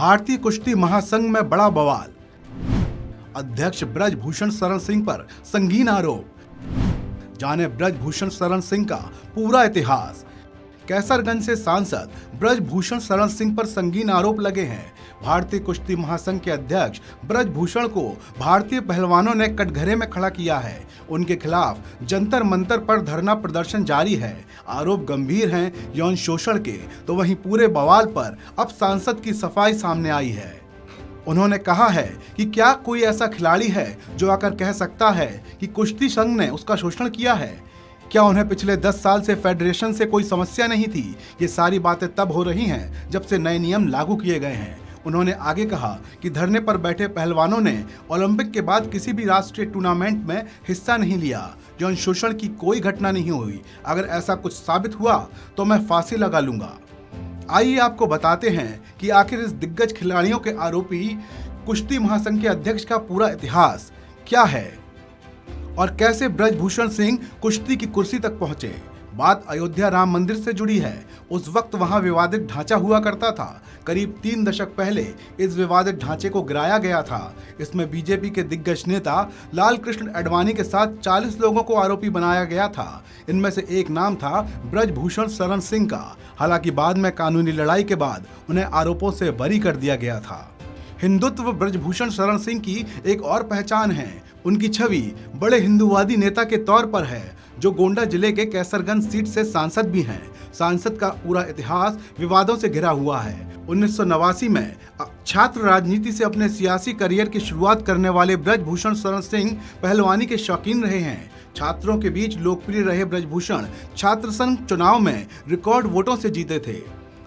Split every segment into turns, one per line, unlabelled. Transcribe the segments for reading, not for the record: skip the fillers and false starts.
भारतीय कुश्ती महासंघ में बड़ा बवाल। अध्यक्ष ब्रजभूषण शरण सिंह पर संगीन आरोप। जाने ब्रजभूषण शरण सिंह का पूरा इतिहास। कैसरगंज से सांसद ब्रजभूषण शरण सिंह पर संगीन आरोप लगे हैं। भारतीय कुश्ती महासंघ के अध्यक्ष ब्रजभूषण को भारतीय पहलवानों ने कटघरे में खड़ा किया है। उनके खिलाफ जंतर मंतर पर धरना प्रदर्शन जारी है। आरोप गंभीर हैं यौन शोषण के, तो वहीं पूरे बवाल पर अब सांसद की सफाई सामने आई है। उन्होंने कहा है कि क्या कोई ऐसा खिलाड़ी है जो आकर कह सकता है कि कुश्ती संघ ने उसका शोषण किया है? क्या उन्हें पिछले 10 साल से फेडरेशन से कोई समस्या नहीं थी? ये सारी बातें तब हो रही हैं जब से नए नियम लागू किए गए हैं। उन्होंने आगे कहा कि धरने पर बैठे पहलवानों ने ओलंपिक के बाद किसी भी राष्ट्रीय टूर्नामेंट में हिस्सा नहीं लिया। यौन शोषण की कोई घटना नहीं हुई। अगर ऐसा कुछ साबित हुआ तो मैं फांसी लगा लूंगा। आइए आपको बताते हैं कि आखिर इस दिग्गज खिलाड़ियों के आरोपी कुश्ती महासंघ के अध्यक्ष का पूरा इतिहास क्या है और कैसे ब्रजभूषण सिंह कुश्ती की कुर्सी तक पहुंचे। बात अयोध्या राम मंदिर से जुड़ी है। उस वक्त वहां विवादित ढांचा हुआ करता था। करीब 3 दशक पहले इस विवादित ढांचे को गिराया गया था। इसमें बीजेपी के दिग्गज नेता लाल कृष्ण आडवाणी के साथ 40 लोगों को आरोपी बनाया गया था। इनमें से एक नाम था ब्रजभूषण शरण सिंह का। हालांकि बाद में कानूनी लड़ाई के बाद उन्हें आरोपों से बरी कर दिया गया था। हिंदुत्व ब्रजभूषण शरण सिंह की एक और पहचान है। उनकी छवि बड़े हिंदूवादी नेता के तौर पर है, जो गोंडा जिले के कैसरगंज सीट से सांसद भी हैं। सांसद का पूरा इतिहास विवादों से घिरा हुआ है। 1989 में छात्र राजनीति से अपने सियासी करियर की शुरुआत करने वाले ब्रजभूषण शरण सिंह पहलवानी के शौकीन रहे हैं। छात्रों के बीच लोकप्रिय रहे ब्रजभूषण छात्र संघ चुनाव में रिकॉर्ड वोटों से जीते थे।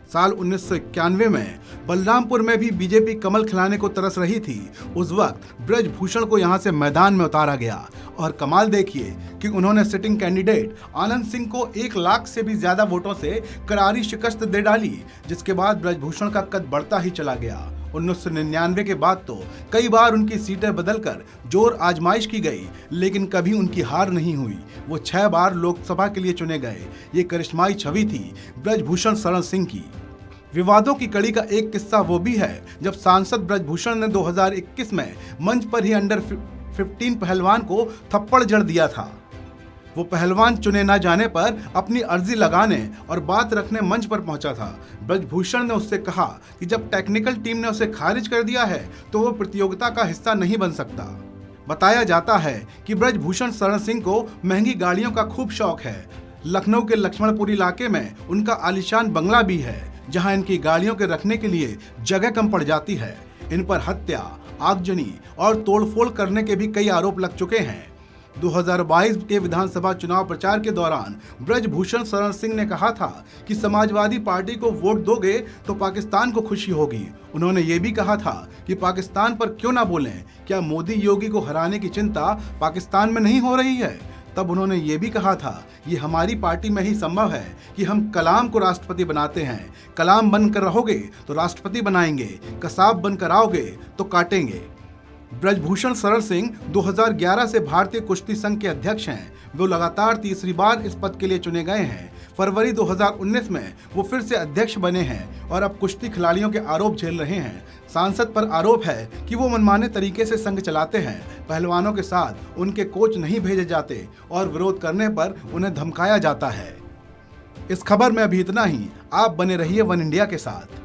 साल 1991 में बलरामपुर में भी बीजेपी कमल खिलाने को तरस रही थी। उस वक्त ब्रजभूषण को यहां से मैदान में उतारा गया और कमाल देखिए कि उन्होंने सिटिंग कैंडिडेट आनंद सिंह को 1 लाख से भी ज्यादा वोटों से करारी शिकस्त दे डाली, जिसके बाद ब्रजभूषण का कद बढ़ता ही चला गया। 1999 के बाद तो कई बार उनकी सीटें बदलकर जोर आजमाइश की गई, लेकिन कभी उनकी हार नहीं हुई। वो 6 बार लोकसभा के लिए चुने गए। ये करिश्माई छवि थी ब्रजभूषण शरण सिंह की। विवादों की कड़ी का एक किस्सा वो भी है जब सांसद ब्रजभूषण ने 2021 में मंच पर ही अंडर 15 पहलवान को थप्पड़ जड़ दिया था। वो पहलवान चुने ना जाने पर अपनी अर्जी लगाने और बात रखने मंच पर पहुंचा था। ब्रजभूषण ने उससे कहा कि जब टेक्निकल टीम ने उसे खारिज कर दिया है तो वो प्रतियोगिता का हिस्सा नहीं बन सकता। बताया जाता है कि ब्रजभूषण शरण सिंह को महंगी गाड़ियों का खूब शौक है। लखनऊ के लक्ष्मणपुर इलाके में उनका आलीशान बंगला भी है, जहां इनकी गाड़ियों के रखने के लिए जगह कम पड़ जाती है। इन पर हत्या, आगजनी और तोड़फोड़ करने के भी कई आरोप लग चुके हैं। 2022 के विधानसभा चुनाव प्रचार के दौरान ब्रजभूषण शरण सिंह ने कहा था कि समाजवादी पार्टी को वोट दोगे तो पाकिस्तान को खुशी होगी। उन्होंने ये भी कहा था कि पाकिस्तान पर क्यों ना बोलें, क्या मोदी योगी को हराने की चिंता पाकिस्तान में नहीं हो रही है? तब उन्होंने ये भी कहा था, ये हमारी पार्टी में ही संभव है कि हम कलाम को राष्ट्रपति बनाते हैं। कलाम बनकर रहोगे तो राष्ट्रपति बनाएंगे, कसाब बनकर आओगे तो काटेंगे। ब्रजभूषण शरण सिंह 2011 से भारतीय कुश्ती संघ के अध्यक्ष हैं। वो लगातार तीसरी बार इस पद के लिए चुने गए हैं। फरवरी 2019 में वो फिर से अध्यक्ष बने हैं और अब कुश्ती खिलाड़ियों के आरोप झेल रहे हैं। सांसद पर आरोप है कि वो मनमाने तरीके से संघ चलाते हैं। पहलवानों के साथ उनके कोच नहीं भेजे जाते और विरोध करने पर उन्हें धमकाया जाता है। इस खबर में अभी इतना ही। आप बने रहिए वन इंडिया के साथ।